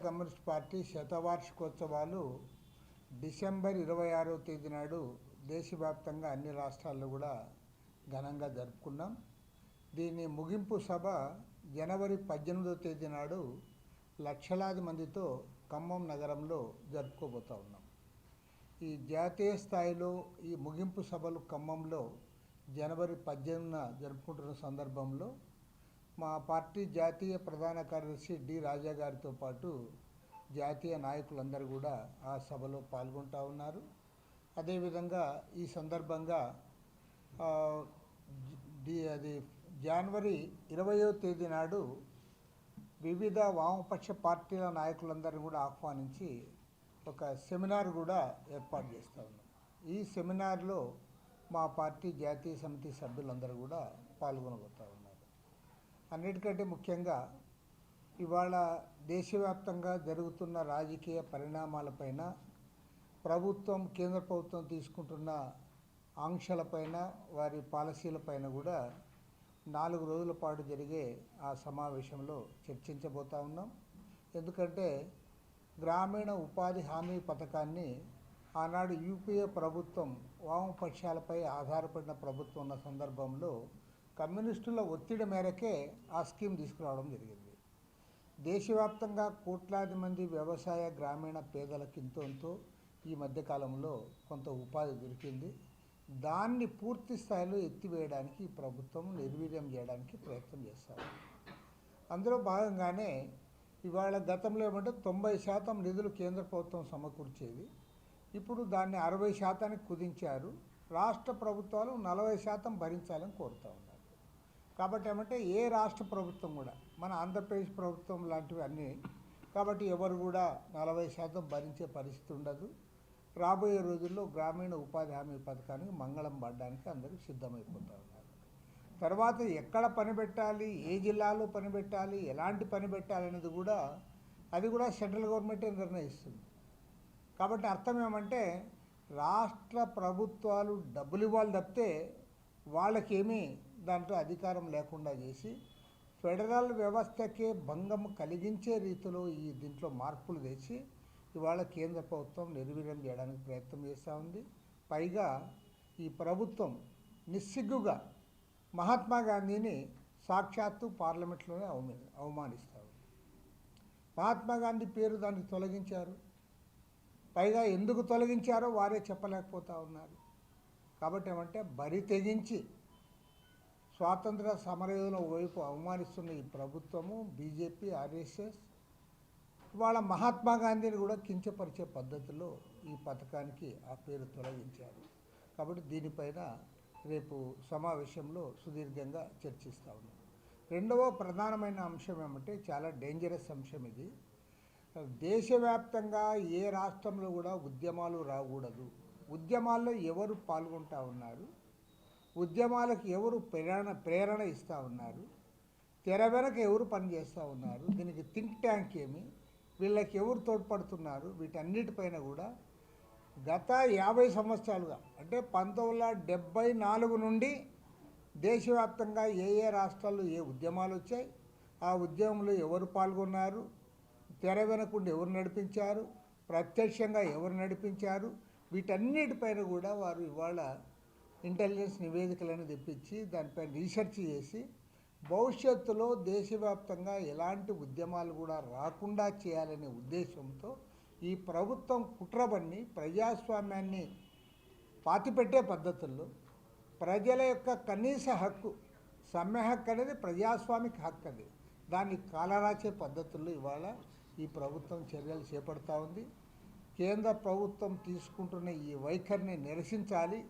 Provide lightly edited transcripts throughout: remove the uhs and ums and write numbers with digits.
Communist party శతవార్షికోత్సవాలు December 26వ తేదీ నాడు దేశవ్యాప్తంగా అన్ని రాష్ట్రాల్లో కూడా ఘనంగా జరుపుకున్నాం. దీని ముగింపు సభ జనవరి 18వ తేదీ నాడు లక్షలాది మందితో ఖమ్మం నగరంలో జరుపుకోబోతూ ఉన్నాం. ఈ జాతీయ స్థాయిలో ఈ ముగింపు సభలు ఖమ్మంలో జనవరి 18న జరుపుకుంటున్న సందర్భంలో మా పార్టీ జాతీయ ప్రధాన కార్యదర్శి డి రాజా గారితో పాటు జాతీయ నాయకులందరూ కూడా ఆ సభలో పాల్గొంటూ ఉన్నారు. అదేవిధంగా ఈ సందర్భంగా జనవరి 20వ తేదీ నాడు వివిధ వామపక్ష పార్టీల నాయకులందరూ కూడా ఆహ్వానించి ఒక సెమినార్ కూడా ఏర్పాటు చేస్తూ ఉన్నాం. ఈ సెమినార్లో మా పార్టీ జాతీయ సమితి సభ్యులందరూ కూడా పాల్గొనబోతూ ఉన్నారు. అన్నిటికంటే ముఖ్యంగా ఇవాళ దేశవ్యాప్తంగా జరుగుతున్న రాజకీయ పరిణామాలపైన, ప్రభుత్వం కేంద్ర ప్రభుత్వం తీసుకుంటున్న ఆంక్షలపైన, వారి పాలసీలపైన కూడా 4 రోజుల పాటు జరిగే ఆ సమావేశంలో చర్చించబోతూ ఉన్నాం. ఎందుకంటే గ్రామీణ ఉపాధి హామీ పథకాన్ని ఆనాడు యూపీఏ ప్రభుత్వం వామపక్షాలపై ఆధారపడిన ప్రభుత్వం ఉన్న సందర్భంలో కమ్యూనిస్టుల ఒత్తిడి మేరకే ఆ స్కీమ్ తీసుకురావడం జరిగింది. దేశవ్యాప్తంగా కోట్లాది మంది వ్యవసాయ గ్రామీణ పేదలకు ఇంతో ఈ మధ్యకాలంలో కొంత ఉపాధి దొరికింది. దాన్ని పూర్తి స్థాయిలో ఎత్తివేయడానికి ప్రభుత్వం నిర్వీర్యం చేయడానికి ప్రయత్నం చేస్తారు. అందులో భాగంగానే ఇవాళ గతంలో ఏమంటే 90% నిధులు కేంద్ర ప్రభుత్వం సమకూర్చేది. ఇప్పుడు దాన్ని 60%కి కుదించారు. రాష్ట్ర ప్రభుత్వాలు 40% భరించాలని కోరుతూ ఉన్నారు. కాబట్టి ఏమంటే ఏ రాష్ట్ర ప్రభుత్వం కూడా, మన ఆంధ్రప్రదేశ్ ప్రభుత్వం లాంటివి అన్నీ, కాబట్టి ఎవరు కూడా 40% భరించే పరిస్థితి ఉండదు. రాబోయే రోజుల్లో గ్రామీణ ఉపాధి హామీ పథకానికి మంగళం పడడానికి అందరూ సిద్ధమైపోతూ ఉన్నారు. తర్వాత ఎక్కడ పని పెట్టాలి, ఏ జిల్లాలో పని పెట్టాలి, ఎలాంటి పని పెట్టాలి అనేది కూడా అది కూడా సెంట్రల్ గవర్నమెంటే నిర్ణయిస్తుంది. కాబట్టి అర్థం ఏమంటే రాష్ట్ర ప్రభుత్వాలు డబ్బులు ఇవ్వాలి తప్పితే వాళ్ళకేమీ దాంట్లో అధికారం లేకుండా చేసి ఫెడరల్ వ్యవస్థకే భంగం కలిగించే రీతిలో దీంట్లో మార్పులు తెచ్చి ఇవాళ కేంద్ర ప్రభుత్వం నిర్వీర్యం చేయడానికి ప్రయత్నం చేస్తూ ఉంది. పైగా ఈ ప్రభుత్వం నిస్సిగ్గుగా మహాత్మా గాంధీని సాక్షాత్తు పార్లమెంట్లోనే అవమానిస్తూ ఉంది. మహాత్మా గాంధీ పేరు దానికి తొలగించారు. పైగా ఎందుకు తొలగించారో వారే చెప్పలేకపోతూ ఉన్నారు. కాబట్టి ఏమంటే బరి తెగించి స్వాతంత్ర సమరయోధుల వైపు అవమానిస్తున్న ఈ ప్రభుత్వము, బీజేపీ, ఆర్ఎస్ఎస్ ఇవాళ మహాత్మా గాంధీని కూడా కించపరిచే పద్ధతిలో ఈ పథకానికి ఆ పేరు తొలగించారు. కాబట్టి దీనిపైన రేపు సమావేశంలో సుదీర్ఘంగా చర్చిస్తూ ఉన్నాం. రెండవ ప్రధానమైన అంశం ఏమంటే చాలా డేంజరస్ అంశం ఇది. దేశవ్యాప్తంగా ఏ రాష్ట్రంలో కూడా ఉద్యమాలు రాకూడదు. ఉద్యమాల్లో ఎవరు పాల్గొంటూ ఉన్నారు, ఉద్యమాలకు ఎవరు ప్రేరణ ఇస్తూ ఉన్నారు, తెర వెనక ఎవరు పనిచేస్తూ ఉన్నారు, దీనికి థింక్ ట్యాంక్ ఏమి, వీళ్ళకి ఎవరు తోడ్పడుతున్నారు, వీటన్నిటిపైన కూడా గత 50 సంవత్సరాలుగా అంటే 1974 నుండి దేశవ్యాప్తంగా ఏ రాష్ట్రాల్లో ఏ ఉద్యమాలు వచ్చాయి, ఆ ఉద్యమంలో ఎవరు పాల్గొన్నారు, తెర వెనకుండి ఎవరు నడిపించారు, ప్రత్యక్షంగా ఎవరు నడిపించారు, వీటన్నిటిపైన కూడా వారు ఇవాళ ఇంటెలిజెన్స్ నివేదికలను తెప్పించి దానిపైన రీసెర్చ్ చేసి భవిష్యత్తులో దేశవ్యాప్తంగా ఎలాంటి ఉద్యమాలు కూడా రాకుండా చేయాలనే ఉద్దేశంతో ఈ ప్రభుత్వం కుట్రబన్ని ప్రజాస్వామ్యాన్ని పాతిపెట్టే పద్ధతుల్లో ప్రజల యొక్క కనీస హక్కు, సమ్మె హక్కు అనేది ప్రజాస్వామిక హక్కు, అది దాన్ని కాలరాచే పద్ధతుల్లో ఇవాళ ఈ ప్రభుత్వం చర్యలు చేపడతా ఉంది. కేంద్ర ప్రభుత్వం తీసుకుంటున్న ఈ వైఖరిని నిరసించాలి.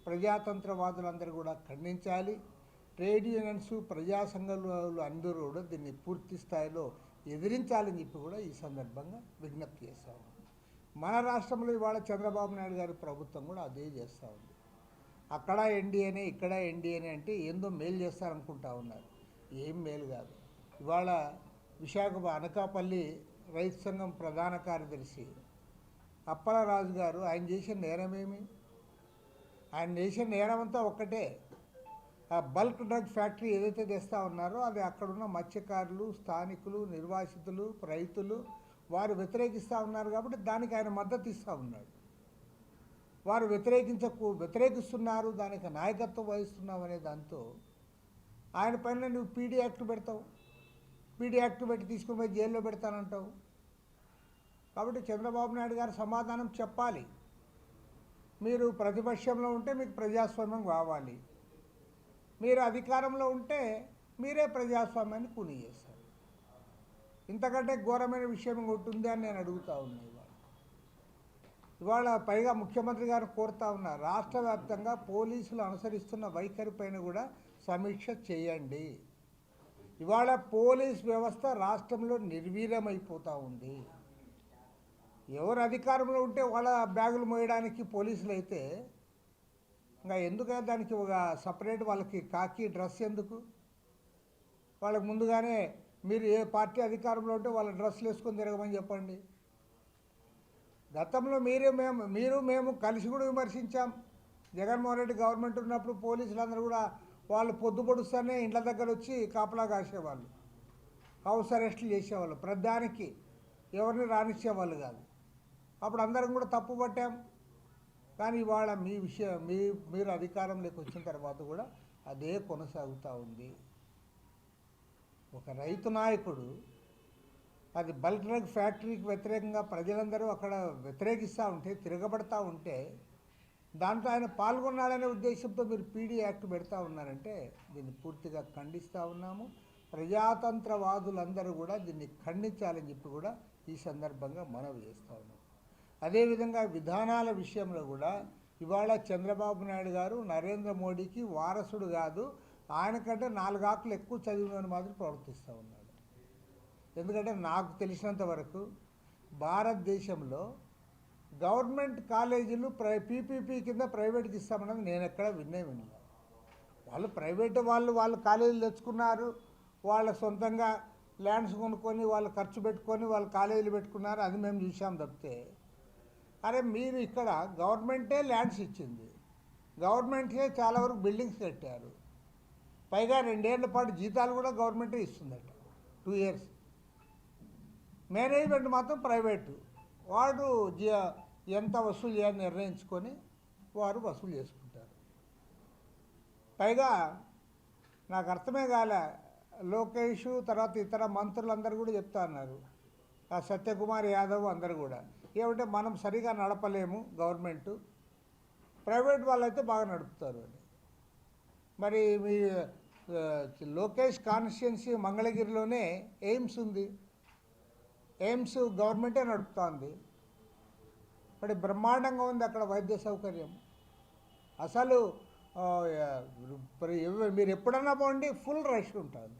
ప్రజాతంత్రవాదులందరూ కూడా ఖండించాలి. ట్రేడ్ యూనియన్స్, ప్రజా సంఘాలు అందరూ కూడా దీన్ని పూర్తి స్థాయిలో ఎదిరించాలని చెప్పి కూడా ఈ సందర్భంగా విజ్ఞప్తి చేస్తూ ఉన్నాం. మన రాష్ట్రంలో ఇవాళ చంద్రబాబు నాయుడు గారి ప్రభుత్వం కూడా అదే చేస్తూ ఉంది. అక్కడ ఎన్డీఏనే, ఇక్కడ ఎన్డీఏనే అంటే ఏందో మేలు చేస్తారనుకుంటా ఉన్నారు. ఏం మేలు కాదు. ఇవాళ అనకాపల్లి రైతు సంఘం ప్రధాన కార్యదర్శి అప్పలరాజు గారు ఆయన చేసిన నేరమేమి? ఆయన చేసిన నేరం అంతా ఒక్కటే. ఆ బల్క్ డ్రగ్ ఫ్యాక్టరీ ఏదైతే తెస్తూ ఉన్నారో అది అక్కడున్న మత్స్యకారులు, స్థానికులు, నిర్వాసితులు, రైతులు వారు వ్యతిరేకిస్తూ ఉన్నారు కాబట్టి దానికి ఆయన మద్దతు ఇస్తూ ఉన్నాడు. వారు వ్యతిరేకిస్తున్నారు, దానికి నాయకత్వం వహిస్తున్నాం అనే దాంతో ఆయన పైన నువ్వు పీడీ యాక్ట్ పెడతావు, పీడీ యాక్ట్ పెట్టి తీసుకుని పోయి జైల్లో పెడతానంటావు. కాబట్టి చంద్రబాబు నాయుడు గారు సమాధానం చెప్పాలి. మీరు ప్రతిపక్షంలో ఉంటే మీకు ప్రజాస్వామ్యం కావాలి, మీరు అధికారంలో ఉంటే మీరే ప్రజాస్వామ్యాన్ని కూని చేస్తారు. ఇంతకంటే ఘోరమైన విషయం ఇంకోటి ఉంది అని నేను అడుగుతూ ఉన్నా. ఇవాళ పైగా ముఖ్యమంత్రి గారు కోరుతా ఉన్నారు, రాష్ట్ర వ్యాప్తంగా పోలీసులు అనుసరిస్తున్న వైఖరి పైన కూడా సమీక్ష చేయండి. ఇవాళ పోలీస్ వ్యవస్థ రాష్ట్రంలో నిర్వీర్యమైపోతూ ఉంది. ఎవరు అధికారంలో ఉంటే వాళ్ళ బ్యాగులు మోయడానికి పోలీసులు అయితే ఇంకా ఎందుకు దానికి ఒక సపరేట్ వాళ్ళకి కాకి డ్రెస్ ఎందుకు? వాళ్ళకి ముందుగానే మీరు ఏ పార్టీ అధికారంలో ఉంటే వాళ్ళ డ్రెస్సులు వేసుకొని తిరగమని చెప్పండి. గతంలో మేము కలిసి కూడా విమర్శించాం. జగన్మోహన్ రెడ్డి గవర్నమెంట్ ఉన్నప్పుడు పోలీసులందరూ కూడా వాళ్ళు పొద్దు పొడుస్తూనే ఇండ్ల దగ్గర వచ్చి కాపలా కాసేవాళ్ళు, హౌస్ అరెస్టులు చేసేవాళ్ళు, ప్రధానికి ఎవరిని రానిచ్చేవాళ్ళు కాదు. అప్పుడు అందరం కూడా తప్పు పట్టాం. కానీ ఇవాళ మీరు అధికారంలోకి వచ్చిన తర్వాత కూడా అదే కొనసాగుతూ ఉంది. ఒక రైతు నాయకుడు అది బల్క్ డ్రగ్ ఫ్యాక్టరీకి వ్యతిరేకంగా ప్రజలందరూ అక్కడ వ్యతిరేకిస్తూ ఉంటే, తిరగబడతా ఉంటే దాంట్లో ఆయన పాల్గొన్నాడనే ఉద్దేశంతో మీరు పీడీ యాక్ట్ పెడతా ఉన్నారంటే దీన్ని పూర్తిగా ఖండిస్తూ ఉన్నాము. ప్రజాతంత్రవాదులందరూ కూడా దీన్ని ఖండించాలని చెప్పి కూడా ఈ సందర్భంగా మనవి చేస్తూ ఉన్నాం. అదేవిధంగా విధానాల విషయంలో కూడా ఇవాళ చంద్రబాబు నాయుడు గారు నరేంద్ర మోడీకి వారసుడు కాదు, ఆయనకంటే 4 ఆకులు ఎక్కువ చదివినని మాత్రం ప్రవర్తిస్తూ ఉన్నాడు. ఎందుకంటే నాకు తెలిసినంత వరకు భారతదేశంలో గవర్నమెంట్ కాలేజీలు పీపీపీ కింద ప్రైవేట్కి ఇస్తామన్నది నేను ఎక్కడ వినలేదు. వాళ్ళు ప్రైవేట్ వాళ్ళు కాలేజీలు తెచ్చుకున్నారు, వాళ్ళ సొంతంగా ల్యాండ్స్ కొనుక్కొని వాళ్ళు ఖర్చు పెట్టుకొని వాళ్ళు కాలేజీలు పెట్టుకున్నారు, అది మేము చూసాం తప్పితే. అరే మీరు ఇక్కడ గవర్నమెంటే ల్యాండ్స్ ఇచ్చింది, గవర్నమెంటే చాలా వరకు బిల్డింగ్స్ కట్టారు, పైగా 2 ఏళ్ల పాటు జీతాలు కూడా గవర్నమెంటే ఇస్తుందట, 2 ఇయర్స్. మేనేజ్మెంట్ మాత్రం ప్రైవేటు, వాడు ఎంత వసూలు చేయాలని నిర్ణయించుకొని వారు వసూలు చేసుకుంటారు. పైగా నాకు అర్థమే కాలే, లోకేష్ తర్వాత ఇతర మంత్రులందరూ కూడా చెప్తా అన్నారు, ఆ సత్యకుమార్ యాదవ్ అందరూ కూడా ఏమంటే మనం సరిగా నడపలేము గవర్నమెంటు, ప్రైవేట్ వాళ్ళైతే బాగా నడుపుతారు అని. మరి మీ లోకేష్ కాన్స్టిట్యున్సీ మంగళగిరిలోనే ఎయిమ్స్ ఉంది, ఎయిమ్స్ గవర్నమెంటే నడుపుతోంది. మరి బ్రహ్మాండంగా ఉంది అక్కడ వైద్య సౌకర్యం. అసలు మీరు ఎప్పుడన్నా పోండి ఫుల్ రష్ ఉంటుంది.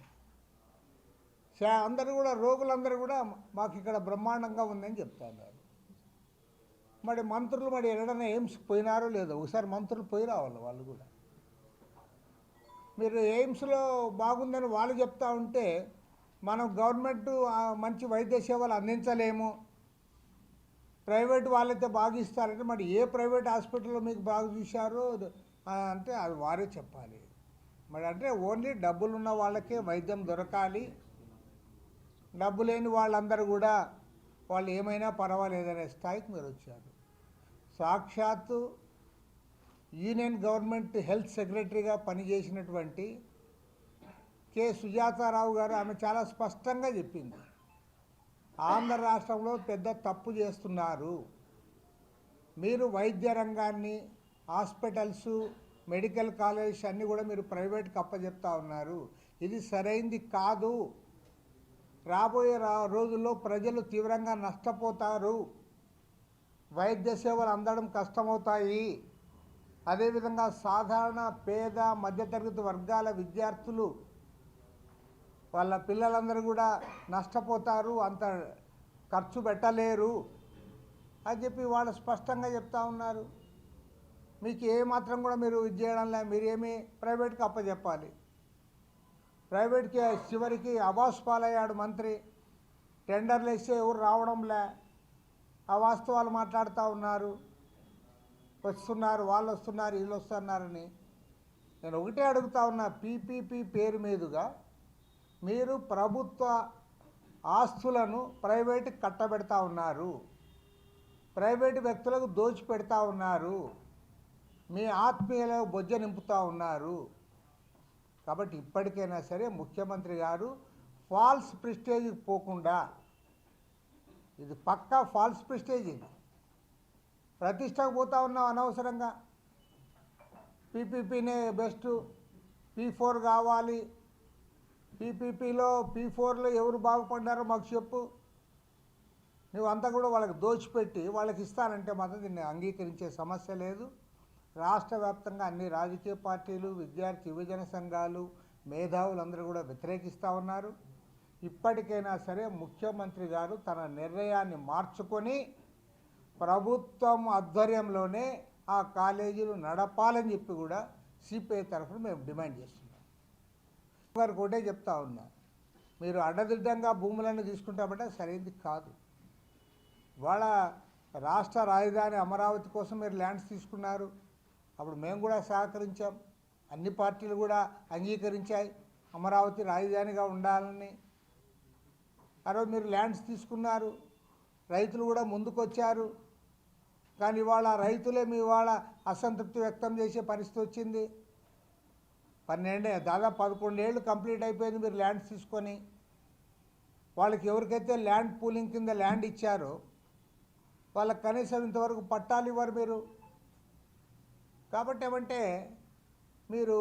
అందరూ కూడా రోగులందరూ కూడా మాకు ఇక్కడ బ్రహ్మాండంగా ఉందని చెప్తున్నారు. మరి మంత్రులు ఎక్కడైనా ఎయిమ్స్కి పోయినారో లేదో ఒకసారి మంత్రులు పోయి రావాలి వాళ్ళు కూడా. మీరు ఎయిమ్స్లో బాగుందని వాళ్ళు చెప్తా ఉంటే మనం గవర్నమెంట్ మంచి వైద్య సేవలు అందించలేము, ప్రైవేట్ వాళ్ళైతే బాగా ఇస్తారంటే మరి ఏ ప్రైవేట్ హాస్పిటల్లో మీకు బాగా చూశారో అంటే అది వారే చెప్పాలి. మరి అంటే ఓన్లీ డబ్బులు ఉన్న వాళ్ళకే వైద్యం దొరకాలి, డబ్బు లేని వాళ్ళందరూ కూడా వాళ్ళు ఏమైనా పర్వాలేదనే స్థాయికి మీరు వచ్చారు. సాక్షాత్తు యూనియన్ గవర్నమెంట్ హెల్త్ సెక్రటరీగా పనిచేసినటువంటి కె సుజాతారావు గారు ఆమె చాలా స్పష్టంగా చెప్పింది, ఆంధ్ర రాష్ట్రంలో పెద్ద తప్పు చేస్తున్నారు, మీరు వైద్య రంగాన్ని, హాస్పిటల్స్, మెడికల్ కాలేజెస్ అన్నీ కూడా మీరు ప్రైవేట్కి అప్పచెప్తా ఉన్నారు, ఇది సరైంది కాదు, రాబోయే రోజుల్లో ప్రజలు తీవ్రంగా నష్టపోతారు, వైద్య సేవలు అందడం కష్టమవుతాయి, అదేవిధంగా సాధారణ పేద మధ్యతరగతి వర్గాల విద్యార్థులు వాళ్ళ పిల్లలందరూ కూడా నష్టపోతారు, అంత ఖర్చు పెట్టలేరు అని చెప్పి వాళ్ళు స్పష్టంగా చెప్తా ఉన్నారు. మీకు ఏమాత్రం కూడా మీరు ఇది చేయడంలే, మీరేమీ ప్రైవేట్కి అప్పచెప్పాలి. ప్రైవేట్కి చివరికి అబాస్ పాలయ్యాడు మంత్రి, టెండర్లు వేస్తే ఎవరు రావడంలే, అవాస్తవాలు మాట్లాడుతూ ఉన్నారు, వస్తున్నారు వాళ్ళు వస్తున్నారు వీళ్ళు వస్తున్నారని. నేను ఒకటే అడుగుతా ఉన్నా, పీపీపీ పేరు మీదుగా మీరు ప్రభుత్వ ఆస్తులను ప్రైవేటుకి కట్టబెడతా ఉన్నారు, ప్రైవేటు వ్యక్తులకు దోచిపెడతా ఉన్నారు, మీ ఆత్మీయులకు బొజ్జ నింపుతూ ఉన్నారు. కాబట్టి ఇప్పటికైనా సరే ముఖ్యమంత్రి గారు ఫాల్స్ ప్రెస్టేజ్కి పోకుండా, ఇది పక్కా ఫాల్స్ ప్రెస్టేజ్, ఇది ప్రతిష్టకు పోతా ఉన్నాం అనవసరంగా. పీపీపీనే బెస్ట్, P4 కావాలి, పీపీపీలో P4లో ఎవరు బాగుపడ్డారో మాకు చెప్పు. నువ్వంతా కూడా వాళ్ళకి దోచిపెట్టి వాళ్ళకి ఇస్తానంటే మాత్రం దీన్ని అంగీకరించే సమస్య లేదు. రాష్ట్ర వ్యాప్తంగా అన్ని రాజకీయ పార్టీలు, విద్యార్థి యువజన సంఘాలు, మేధావులందరూ కూడా వ్యతిరేకిస్తూ ఉన్నారు. ఇప్పటికైనా సరే ముఖ్యమంత్రి గారు తన నిర్ణయాన్ని మార్చుకొని ప్రభుత్వం ఆధ్వర్యంలోనే ఆ కాలేజీలు నడపాలని చెప్పి కూడా సిపిఐ తరఫున మేము డిమాండ్ చేస్తున్నాం. వారికి ఒకటే చెప్తా ఉన్నా, మీరు అడ్డదిడ్డంగా భూములను తీసుకుంటామంటే సరైనది కాదు. వాళ్ళ రాష్ట్ర రాజధాని అమరావతి కోసం మీరు ల్యాండ్స్ తీసుకున్నారు, అప్పుడు మేము కూడా సహకరించాం, అన్ని పార్టీలు కూడా అంగీకరించాయి అమరావతి రాజధానిగా ఉండాలని. ఆ రోజు మీరు ల్యాండ్స్ తీసుకున్నారు, రైతులు కూడా ముందుకొచ్చారు. కానీ ఇవాళ రైతులే మీ వాళ్ళ అసంతృప్తి వ్యక్తం చేసే పరిస్థితి వచ్చింది. 11 ఏళ్ళు కంప్లీట్ అయిపోయింది మీరు ల్యాండ్స్ తీసుకొని. వాళ్ళకి ఎవరికైతే ల్యాండ్ పూలింగ్ కింద ల్యాండ్ ఇచ్చారో వాళ్ళకి కనీసం ఇంతవరకు పట్టాలు ఇవ్వరు మీరు. కాబట్టి ఏమంటే మీరు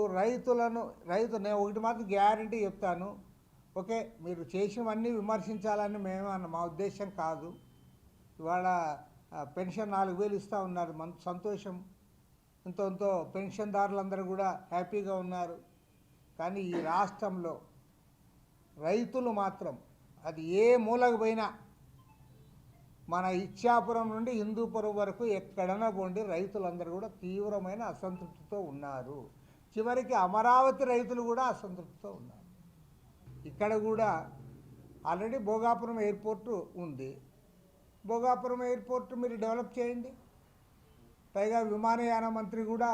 నేను ఒకటి మాత్రం గ్యారంటీ చెప్తాను, ఓకే మీరు చేసినవన్నీ విమర్శించాలని మా ఉద్దేశం కాదు. ఇవాళ పెన్షన్ 4000 ఇస్తూ ఉన్నారు, మన సంతోషం, ఇంతో పెన్షన్దారులందరూ కూడా హ్యాపీగా ఉన్నారు. కానీ ఈ రాష్ట్రంలో రైతులు మాత్రం అది ఏ మూలకు పోయినా, మన ఇచ్చాపురం నుండి హిందూపురం వరకు ఎక్కడైనా పోండి రైతులందరూ కూడా తీవ్రమైన అసంతృప్తితో ఉన్నారు. చివరికి అమరావతి రైతులు కూడా అసంతృప్తితో ఉన్నారు. ఇక్కడ కూడా ఆల్రెడీ భోగాపురం ఎయిర్పోర్టు ఉంది, భోగాపురం ఎయిర్పోర్టు మీరు డెవలప్ చేయండి. పైగా విమానయాన మంత్రి కూడా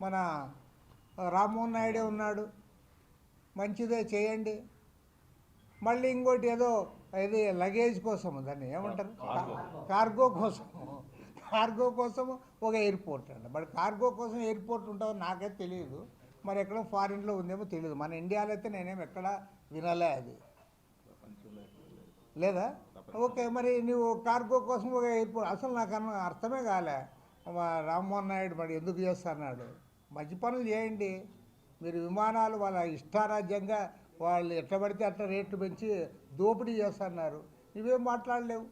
మన రామ్మోహన్ నాయుడే ఉన్నాడు, మంచిదే చేయండి. మళ్ళీ ఇంకోటి ఏదో ఇది లగేజ్ కోసము, దాన్ని ఏమంటారు, కార్గో కోసము ఒక ఎయిర్పోర్ట్ అండి. మరి కార్గో కోసం ఎయిర్పోర్ట్ ఉంటుందో నాకైతే తెలియదు, మరి ఎక్కడో ఫారిన్లో ఉందేమో తెలియదు. మన ఇండియాలో అయితే నేనేమి ఎక్కడా వినలే అది, లేదా? ఓకే, మరి నువ్వు కార్గో కోసం ఒక ఎయిర్పోర్ట్, అసలు నాకు అర్థమే కాలే. రామ్మోహన్ నాయుడు మరి ఎందుకు చేస్తున్నాడు? మంచి పనులు చేయండి. మీరు విమానాలు వాళ్ళ ఇష్టారాజ్యంగా వాళ్ళు ఎట్లా పడితే అట్లా రేట్లు పెంచి దోపిడీ చేస్తున్నారు. నువ్వేం మాట్లాడలేవు.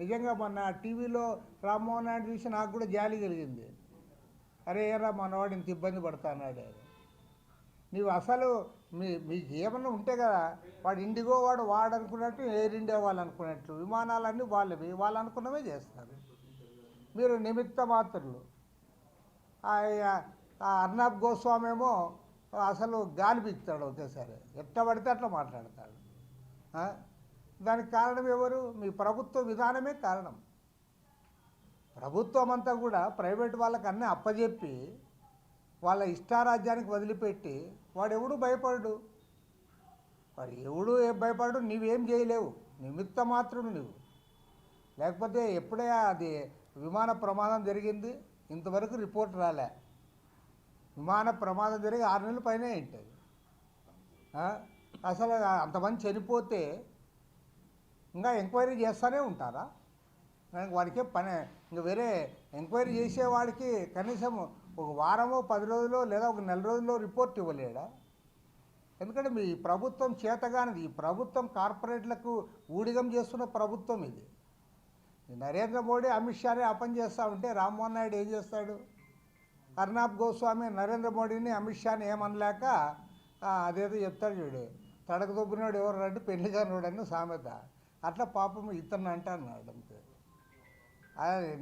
నిజంగా మొన్న టీవీలో రామ్మోహన్ నాయుడు చూసి నాకు కూడా జాలి కలిగింది. అరే ఏరా మనవాడు ఇంత ఇబ్బంది పడుతున్నాడు. నీవు అసలు మీకు ఏమన్నా ఉంటే కదా, వాడు ఇండిగో వాడు అనుకున్నట్టు, ఎయిర్ ఇండియా వాళ్ళు అనుకున్నట్టు, విమానాలన్నీ వాళ్ళు అనుకున్నవే చేస్తారు. మీరు నిమిత్త మాత్రులు. అర్నాబ్ గోస్వామి ఏమో అసలు గాలి పీకుతాడు ఒకేసారి, ఎట్లా పడితే అట్లా మాట్లాడతాడు. దానికి కారణం ఎవరు? మీ ప్రభుత్వ విధానమే కారణం. ప్రభుత్వం అంతా కూడా ప్రైవేట్ వాళ్ళకి అన్నీ అప్పజెప్పి వాళ్ళ ఇష్టారాజ్యానికి వదిలిపెట్టి వాడెవడూ భయపడు, ఏం భయపడు, నువ్వేం చేయలేవు, నిమిత్త మాత్రం నువ్వు. లేకపోతే ఎప్పుడే అది విమాన ప్రమాదం జరిగింది, ఇంతవరకు రిపోర్ట్ రాలే. విమాన ప్రమాదం జరిగి 6 నెలల పైనే ఉంటుంది. అసలు అంతమంది చనిపోతే ఇంకా ఎంక్వైరీ చేస్తూనే ఉంటారా? వాడికే పని, ఇంకా వేరే ఎంక్వైరీ చేసేవాడికి కనీసం ఒక వారమో 10 రోజులో లేదా ఒక నెల రోజుల్లో రిపోర్ట్ ఇవ్వలేడా? ఎందుకంటే మీ ప్రభుత్వం చేతగానిది. ఈ ప్రభుత్వం కార్పొరేట్లకు ఊడిగం చేస్తున్న ప్రభుత్వం ఇది. నరేంద్ర మోడీ అమిత్ షానే అపని చేస్తూ ఉంటే రామ్మోహన్ నాయుడు ఏం చేస్తాడు? అర్నాబ్ గోస్వామి నరేంద్ర మోడీని అమిత్ షాని ఏమనలేక అదేదో చెప్తాడు చూడు, తడక దొబ్బినాడు ఎవరు అంటే పెళ్లి కానివాడు అని సామెత. అట్లా పాపం ఇతను అంటున్నాడు అంతే.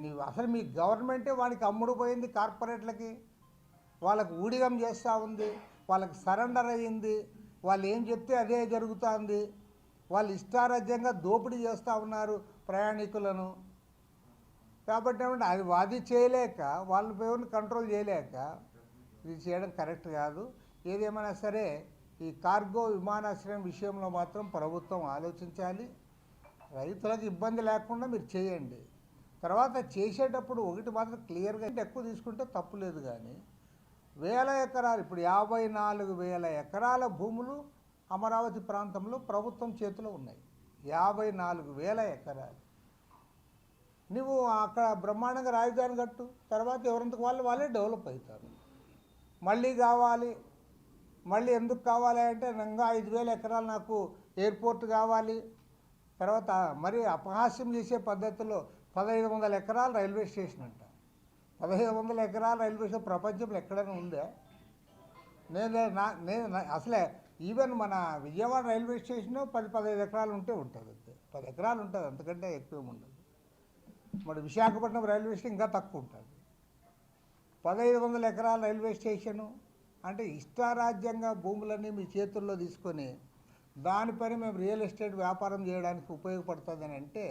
నీవు అసలు మీ గవర్నమెంటే వాడికి అమ్ముడు పోయింది, కార్పొరేట్లకి వాళ్ళకు ఊడిగం చేస్తూ ఉంది, వాళ్ళకి సరెండర్ అయ్యింది, వాళ్ళు ఏం చెప్తే అదే జరుగుతుంది, వాళ్ళు ఇష్టారాజ్యంగా దోపిడీ చేస్తూ ఉన్నారు ప్రయాణికులను. కాబట్టి అది చేయలేక, వాళ్ళ పేరుని కంట్రోల్ చేయలేక ఇది చేయడం కరెక్ట్ కాదు. ఏదేమైనా సరే ఈ కార్గో విమానాశ్రయం విషయంలో మాత్రం ప్రభుత్వం ఆలోచించాలి. రైతులకు ఇబ్బంది లేకుండా మీరు చేయండి. తర్వాత చేసేటప్పుడు ఒకటి మాత్రం క్లియర్గా ఎక్కువ తీసుకుంటే తప్పు లేదు, కానీ వేల ఎకరాలు ఇప్పుడు 54,000 ఎకరాల భూములు అమరావతి ప్రాంతంలో ప్రభుత్వం చేతిలో ఉన్నాయి. 54,000 ఎకరాలు. నువ్వు అక్కడ బ్రహ్మాండంగా రాజధాని కట్టు, తర్వాత ఎవరంతకు వాళ్ళే డెవలప్ అవుతారు. మళ్ళీ కావాలి, మళ్ళీ ఎందుకు కావాలి అంటే ఇంకా 5,000 ఎకరాలు నాకు ఎయిర్పోర్ట్ కావాలి. తర్వాత మరి అపహాస్యం చేసే పద్ధతిలో 1,500 ఎకరాలు రైల్వే స్టేషన్ అంట. 1,500 ఎకరాల రైల్వే స్టేషన్ ప్రపంచంలో ఎక్కడైనా ఉందా? నేను అసలే ఈవెన్ మన విజయవాడ రైల్వే స్టేషన్ 10-15 ఎకరాలు ఉంటే ఉంటుంది, అంతే. 10 ఎకరాలు ఉంటుంది, అంతకంటే ఎక్కువ ఉండదు. మరి విశాఖపట్నం రైల్వే స్టేషన్ ఇంకా తక్కువ ఉంటుంది. 1,500 ఎకరాల రైల్వే స్టేషను అంటే ఇష్టారాజ్యంగా భూములన్నీ మీ చేతుల్లో తీసుకొని దానిపైన మేము రియల్ ఎస్టేట్ వ్యాపారం చేయడానికి ఉపయోగపడుతుందని అంటే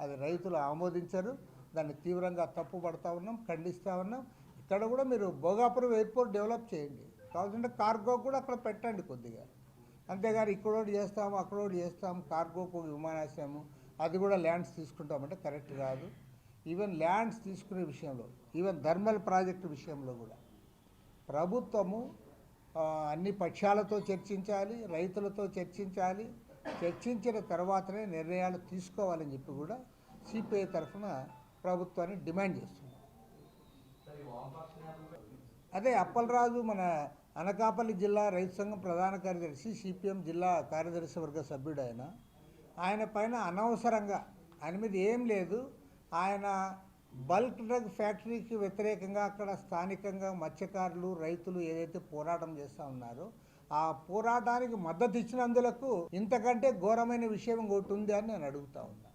అది రైతులు ఆమోదించరు. దాన్ని తీవ్రంగా తప్పుపడతా ఉన్నాం, ఖండిస్తూ ఉన్నాం. ఇక్కడ కూడా మీరు భోగాపురం ఎయిర్పోర్ట్ డెవలప్ చేయండి, కావాలంటే కార్గో కూడా అక్కడ పెట్టండి కొద్దిగా. అంతేగాని ఇక్కడోటి చేస్తాము అక్కడోటి చేస్తాము, కార్గోకు విమానాశ్రయము అది కూడా ల్యాండ్స్ తీసుకుంటామంటే కరెక్ట్ కాదు. ఈవెన్ ల్యాండ్స్ తీసుకునే విషయంలో, ఈవెన్ థర్మల్ ప్రాజెక్టు విషయంలో కూడా ప్రభుత్వము అన్ని పక్షాలతో చర్చించాలి, రైతులతో చర్చించాలి. చర్చించిన తర్వాతనే నిర్ణయాలు తీసుకోవాలని చెప్పి కూడా సిపిఐ తరఫున ప్రభుత్వాన్ని డిమాండ్ చేస్తున్నాం. అదే అప్పలరాజు మన అనకాపల్లి జిల్లా రైతు సంఘం ప్రధాన కార్యదర్శి, సిపిఎం జిల్లా కార్యదర్శి వర్గ సభ్యుడు ఆయన పైన అనవసరంగా, ఆయన మీద ఏం లేదు, ఆయన బల్క్ డ్రగ్ ఫ్యాక్టరీకి వ్యతిరేకంగా అక్కడ స్థానికంగా మత్స్యకారులు రైతులు ఏదైతే పోరాటం చేస్తూ ఉన్నారో ఆ పోరాటానికి మద్దతు ఇచ్చినందులకు ఇంతకంటే ఘోరమైన విషయం ఇంకోటి ఉంది అని నేను అడుగుతా ఉన్నా.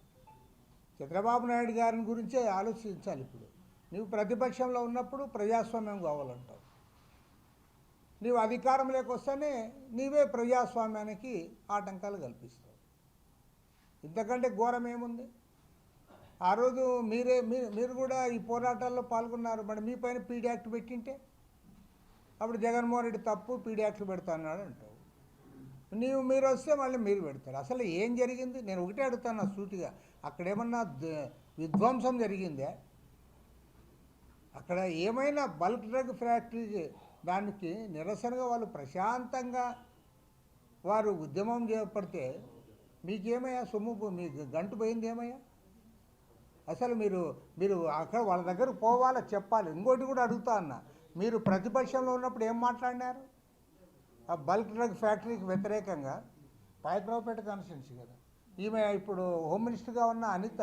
చంద్రబాబు నాయుడు గారిని గురించే ఆలోచించాలి. ఇప్పుడు నువ్వు ప్రతిపక్షంలో ఉన్నప్పుడు ప్రజాస్వామ్యం కావాలంటావు, నీవు అధికారంలోకి వస్తేనే నీవే ప్రజాస్వామ్యానికి ఆటంకాలు కల్పిస్తావు. ఇంతకంటే ఘోరం ఏముంది? ఆ రోజు మీరు కూడా ఈ పోరాటాల్లో పాల్గొన్నారు. మరి మీ పైన పీడీ యాక్ట్ పెట్టింటే అప్పుడు జగన్మోహన్ రెడ్డి తప్పు, పీడీ యాక్ట్లు పెడతా అన్నాడు అంటావు. మీరు వస్తే మళ్ళీ మీరు పెడతారు. అసలు ఏం జరిగింది? నేను ఒకటే అడుగుతాను సూటిగా, అక్కడేమన్నా విధ్వంసం జరిగిందే? అక్కడ ఏమైనా బల్క్ డ్రగ్ ఫ్యాక్టరీ దానికి నిరసనగా వాళ్ళు ప్రశాంతంగా వారు ఉద్యమం చేపడితే మీకేమయ్యా సొమ్ము, మీకు గంటు పోయింది ఏమయ్యా? అసలు మీరు అక్కడ వాళ్ళ దగ్గర పోవాలో చెప్పాలి. ఇంకోటి కూడా అడుగుతా అన్నా, మీరు ప్రతిపక్షంలో ఉన్నప్పుడు ఏం మాట్లాడినారు? ఆ బల్క్ డ్రగ్ ఫ్యాక్టరీకి వ్యతిరేకంగా పాయకరావుపేట కాన్స్టిట్యున్సీ కదా, ఈమె ఇప్పుడు హోమ్ మినిస్టర్గా ఉన్న అనిత,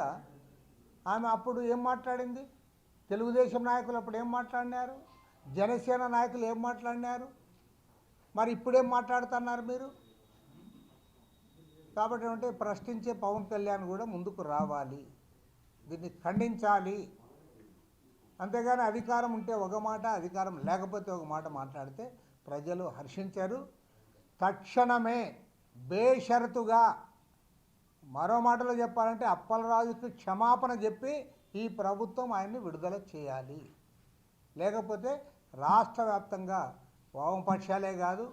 ఆమె అప్పుడు ఏం మాట్లాడింది? తెలుగుదేశం నాయకులు అప్పుడు ఏం మాట్లాడినారు? జనసేన నాయకులు ఏం మాట్లాడినారు? మరి ఇప్పుడేం మాట్లాడుతున్నారు మీరు? కాబట్టి అంటే ప్రశ్నించే పవన్ కళ్యాణ్ కూడా ముందుకు రావాలి, దీన్ని ఖండించాలి. అంతేగాని అధికారం ఉంటే ఒక మాట, అధికారం లేకపోతే ఒక మాట మాట్లాడితే ప్రజలు హర్షించారు. తక్షణమే బేషరతుగా, మరో మాటలో చెప్పాలంటే అప్పలరాజుకి క్షమాపణ చెప్పి ఈ ప్రభుత్వం ఆయన్ని విడుదల చేయాలి. లేకపోతే రాష్ట్ర వ్యాప్తంగా వామపక్షాలే కాదు,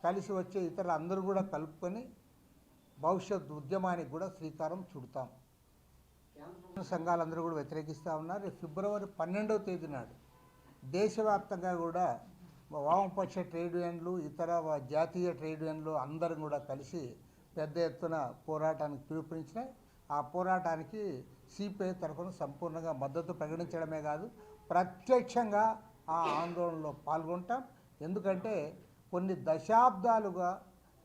కలిసి వచ్చే ఇతరులు అందరూ కూడా కలుపుకొని భవిష్యత్ ఉద్యమానికి కూడా శ్రీకారం చుడతాం. సంఘాలందరూ కూడా వ్యతిరేకిస్తూ ఉన్నారు. ఫిబ్రవరి 12వ తేదీ నాడు దేశవ్యాప్తంగా కూడా వామపక్ష ట్రేడ్ యూనియన్లు, ఇతర జాతీయ ట్రేడ్ యూనియన్లు అందరం కూడా కలిసి పెద్ద ఎత్తున పోరాటానికి పిలుపునిచ్చినాయి. ఆ పోరాటానికి సిపిఐ తరఫున సంపూర్ణంగా మద్దతు ప్రకటించడమే కాదు, ప్రత్యక్షంగా ఆ ఆందోళనలో పాల్గొంటాం. ఎందుకంటే కొన్ని దశాబ్దాలుగా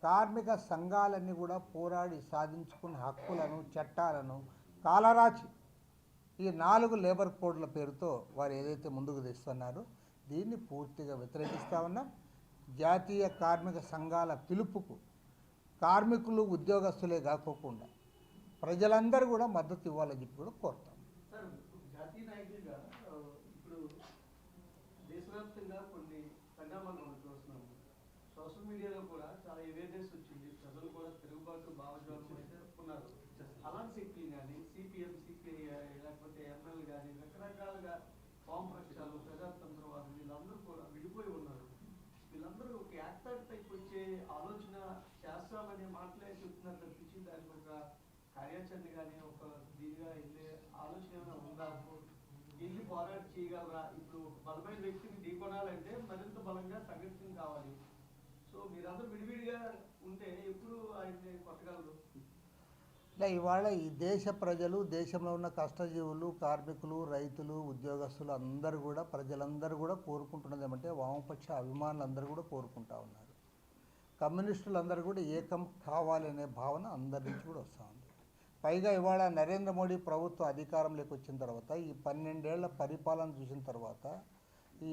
కార్మిక సంఘాలన్నీ కూడా పోరాడి సాధించుకున్న హక్కులను, చట్టాలను కాలరాచి ఈ 4 లేబర్ కోడ్ల పేరుతో వారు ఏదైతే ముందుకు తెస్తున్నారో దీన్ని పూర్తిగా వ్యతిరేకిస్తూ ఉన్నాం. జాతీయ కార్మిక సంఘాల పిలుపుకు కార్మికులు, ఉద్యోగస్తులే కాకోకుండా ప్రజలందరూ కూడా మద్దతు ఇవ్వాలని చెప్పి కూడా కోరుతాం. సార్, జాతీయ నాయకులుగా ఇప్పుడు దేశవ్యాప్తంగా కొన్ని పరిణామాలు మనం చూస్తున్నాము. సోషల్ మీడియాలో కూడా చాలా అవేర్నెస్ వచ్చింది, ప్రజలు కూడా తిరుగుబాటు భావజాలం అయితే ఉన్నారు. అలాంటి శక్తులు కానీ సిపిఎం, సిపిఐ, లేకపోతే ఎంఎల్ కానీ రకరకాలుగా వామపక్షాలు, ప్రజాతంత్రవాదులు వీళ్ళందరూ కూడా విడిపోయి ఉన్నారు. వీళ్ళందరూ ఒక యాక్టర్ టైప్ వచ్చే ఆలోచన కార్యాచరణ కానీ ఒక దీనిగా వెళ్ళే ఆలోచన ఏమైనా ఉందా? వెళ్ళి పోరాటం చేయగలరా? ఇప్పుడు బలమైన వ్యక్తిని ఢీకొనాలంటే మరింత బలంగా సంఘటన కావాలి. సో మీరందరూ విడివిడిగా ఉంటే ఎప్పుడు ఆయన్ని కొట్టగలరు? ఇవాళ ఈ దేశ ప్రజలు, దేశంలో ఉన్న కష్టజీవులు, కార్మికులు, రైతులు, ఉద్యోగస్తులు అందరూ కూడా, ప్రజలందరూ కూడా కోరుకుంటున్నది ఏమంటే వామపక్ష అభిమానులందరూ కూడా కోరుకుంటా ఉన్నారు. కమ్యూనిస్టులందరూ కూడా ఏకం కావాలనే భావన అందరి నుంచి కూడా వస్తూ ఉంది. పైగా ఇవాళ నరేంద్ర మోడీ ప్రభుత్వం అధికారంలోకి వచ్చిన తర్వాత, ఈ 12 ఏళ్ల పరిపాలన చూసిన తర్వాత,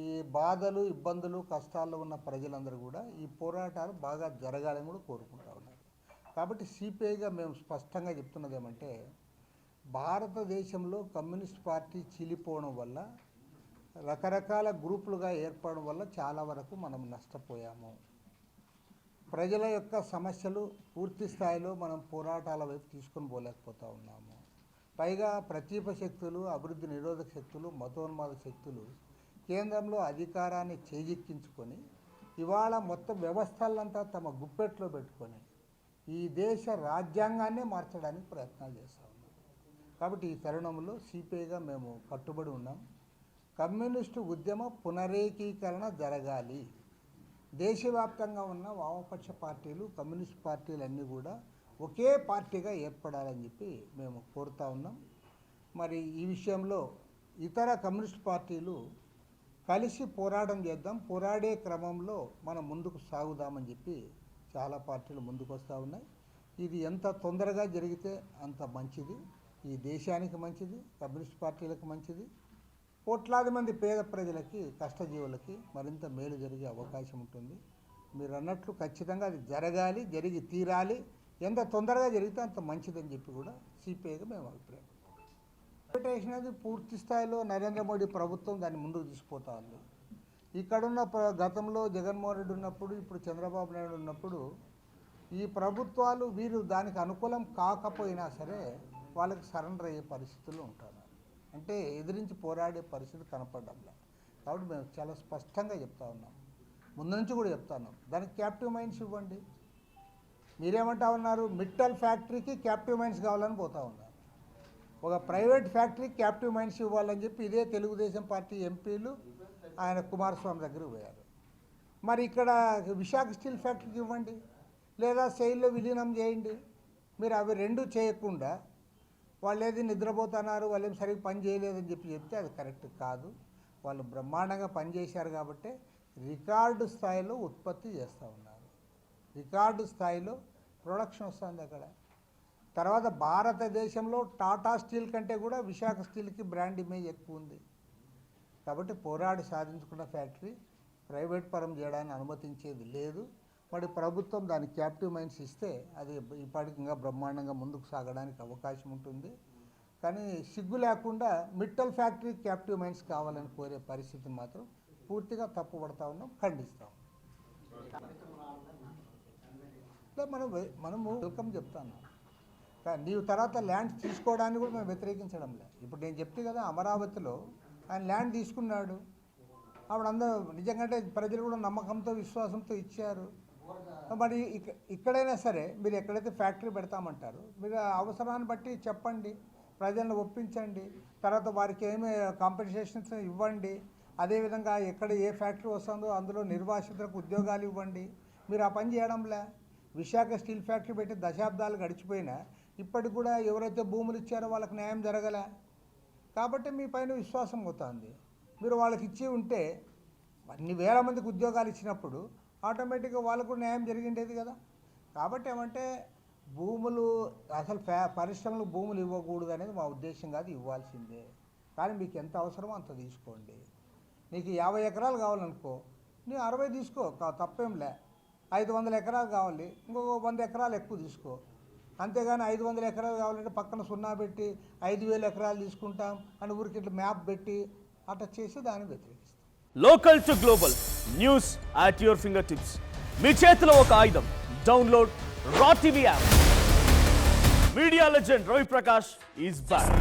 ఈ బాధలు, ఇబ్బందులు, కష్టాల్లో ఉన్న ప్రజలందరూ కూడా ఈ పోరాటాలు బాగా జరగాలని కూడా కోరుకుంటా ఉన్నారు. కాబట్టి సిపిఐగా మేము స్పష్టంగా చెప్తున్నది ఏమంటే, భారతదేశంలో కమ్యూనిస్ట్ పార్టీ చీలిపోవడం వల్ల, రకరకాల గ్రూపులుగా ఏర్పడడం వల్ల చాలా వరకు మనం నష్టపోయాము. ప్రజల యొక్క సమస్యలు పూర్తి స్థాయిలో మనం పోరాటాల వైపు తీసుకొని పోలేకపోతూ ఉన్నాము. పైగా ప్రతీప శక్తులు, అభివృద్ధి నిరోధక శక్తులు, మతోన్మాద శక్తులు కేంద్రంలో అధికారాన్ని చేజిక్కించుకొని ఇవాళ మొత్తం వ్యవస్థలంతా తమ గుప్పెట్లో పెట్టుకొని ఈ దేశ రాజ్యాంగాన్నే మార్చడానికి ప్రయత్నాలు చేస్తూ ఉన్నాం. కాబట్టి ఈ తరుణంలో సిపిఐగా మేము కట్టుబడి ఉన్నాం. కమ్యూనిస్టు ఉద్యమ పునరేకీకరణ జరగాలి. దేశవ్యాప్తంగా ఉన్న వామపక్ష పార్టీలు, కమ్యూనిస్ట్ పార్టీలు అన్నీ కూడా ఒకే పార్టీగా ఏర్పడాలని చెప్పి మేము కోరుతా ఉన్నాం. మరి ఈ విషయంలో ఇతర కమ్యూనిస్ట్ పార్టీలు కలిసి పోరాటం చేద్దాం, పోరాడే క్రమంలో మనం ముందుకు సాగుదామని చెప్పి చాలా పార్టీలు ముందుకు వస్తూ ఉన్నాయి. ఇది ఎంత తొందరగా జరిగితే అంత మంచిది, ఈ దేశానికి మంచిది, కమ్యూనిస్ట్ పార్టీలకు మంచిది, కోట్లాది మంది పేద ప్రజలకి, కష్టజీవులకి మరింత మేలు జరిగే అవకాశం ఉంటుంది. మీరు అన్నట్లు ఖచ్చితంగా అది జరగాలి, జరిగి తీరాలి. ఎంత తొందరగా జరిగితే అంత మంచిదని చెప్పి కూడా సిపిఐగా మేము అభిప్రాయం. ప్రైవేటైజేషన్ అనేది పూర్తి స్థాయిలో నరేంద్ర మోడీ ప్రభుత్వం దాన్ని ముందుకు తీసుకుపోతా ఉంది. ఇక్కడున్న గతంలో జగన్మోహన్ రెడ్డి ఉన్నప్పుడు, ఇప్పుడు చంద్రబాబు నాయుడు ఉన్నప్పుడు ఈ ప్రభుత్వాలు వీరు దానికి అనుకూలం కాకపోయినా సరే వాళ్ళకి సరెండర్ అయ్యే పరిస్థితుల్లో ఉంటున్నారు. అంటే ఎదిరించి పోరాడే పరిస్థితి కనపడడంలా. కాబట్టి మేము చాలా స్పష్టంగా చెప్తా ఉన్నాం, ముందు నుంచి కూడా చెప్తా ఉన్నాం, దానికి క్యాప్టివ్ మైన్స్ ఇవ్వండి. మీరేమంటా ఉన్నారు? మిట్టల్ ఫ్యాక్టరీకి క్యాప్టివ్ మైన్స్ కావాలని పోతా ఉన్నారు. ఒక ప్రైవేట్ ఫ్యాక్టరీకి క్యాప్టివ్ మైన్స్ ఇవ్వాలని చెప్పి ఇదే తెలుగుదేశం పార్టీ ఎంపీలు ఆయన కుమారస్వామి దగ్గరకు పోయారు. మరి ఇక్కడ విశాఖ స్టీల్ ఫ్యాక్టరీకి ఇవ్వండి, లేదా సెయిల్లో విలీనం చేయండి. మీరు అవి రెండు చేయకుండా వాళ్ళు ఏది నిద్రపోతున్నారు, వాళ్ళు ఏం సరిగ్గా పని చేయలేదని చెప్తే అది కరెక్ట్ కాదు. వాళ్ళు బ్రహ్మాండంగా పనిచేశారు కాబట్టి రికార్డు స్థాయిలో ఉత్పత్తి చేస్తూ ఉన్నారు, రికార్డు స్థాయిలో ప్రొడక్షన్ వస్తుంది అక్కడ. తర్వాత భారతదేశంలో టాటా స్టీల్ కంటే కూడా విశాఖ స్టీల్కి బ్రాండ్ ఇమేజ్ ఎక్కువ ఉంది. కాబట్టి పోరాడి సాధించుకున్న ఫ్యాక్టరీ ప్రైవేట్ పరం చేయడానికి అనుమతించేది లేదు. మరి ప్రభుత్వం దానికి క్యాప్టివ్ మైన్స్ ఇస్తే అది ఇప్పటికి ఇంకా బ్రహ్మాండంగా ముందుకు సాగడానికి అవకాశం ఉంటుంది. కానీ సిగ్గు లేకుండా మిట్టల్ ఫ్యాక్టరీ క్యాప్టివ్ మైన్స్ కావాలని కోరే పరిస్థితిని మాత్రం పూర్తిగా తప్పుపడతా ఉన్నాం, ఖండిస్తాం. మనము వెల్కమ్ చెప్తాను. కానీ నీవు తర్వాత ల్యాండ్ తీసుకోవడానికి కూడా మేము వ్యతిరేకించడం లేదు. ఇప్పుడు నేను చెప్తే కదా, అమరావతిలో ఆయన ల్యాండ్ తీసుకున్నాడు, అప్పుడు అందరూ నిజంగా ప్రజలు కూడా నమ్మకంతో, విశ్వాసంతో ఇచ్చారు. మరి ఇక్కడైనా సరే మీరు ఎక్కడైతే ఫ్యాక్టరీ పెడతామంటారు, మీరు అవసరాన్ని బట్టి చెప్పండి, ప్రజలను ఒప్పించండి, తర్వాత వారికి ఏమి కాంపెన్సేషన్స్ ఇవ్వండి. అదేవిధంగా ఎక్కడ ఏ ఫ్యాక్టరీ వస్తుందో అందులో నిర్వాసితులకు ఉద్యోగాలు ఇవ్వండి. మీరు ఆ పని చేయడంలే. విశాఖ స్టీల్ ఫ్యాక్టరీ పెట్టి దశాబ్దాలు గడిచిపోయినా ఇప్పటికి కూడా ఎవరైతే భూములు ఇచ్చారో వాళ్ళకి న్యాయం జరగలే. కాబట్టి మీ పైన విశ్వాసం అవుతుంది. మీరు వాళ్ళకి ఇచ్చి ఉంటే అన్ని వేల మందికి ఉద్యోగాలు ఇచ్చినప్పుడు ఆటోమేటిక్గా వాళ్ళకు న్యాయం జరిగిండేది కదా. కాబట్టి ఏమంటే భూములు అసలు పరిశ్రమలకు భూములు ఇవ్వకూడదు అనేది మా ఉద్దేశం కాదు, ఇవ్వాల్సిందే. కానీ మీకు ఎంత అవసరమో అంత తీసుకోండి. నీకు 50 ఎకరాలు కావాలనుకో, నీ 60 తీసుకో, తప్పేంలే. 500 ఎకరాలు కావాలి, ఇంకొక 100 ఎకరాలు ఎక్కువ తీసుకో. అంతేగాని 500 ఎకరాలు కావాలంటే పక్కన సున్నా పెట్టి 5000 ఎకరాలు తీసుకుంటాం అని ఊరికి ఇట్లా మ్యాప్ పెట్టి అట్లా చేసి దాన్ని వ్యతిరేకిస్తాం. Local to global news at your fingertips. మీ చేతిలో ఒక ఆయుధం. Download R TV app. Media legend Ravi Prakash is back.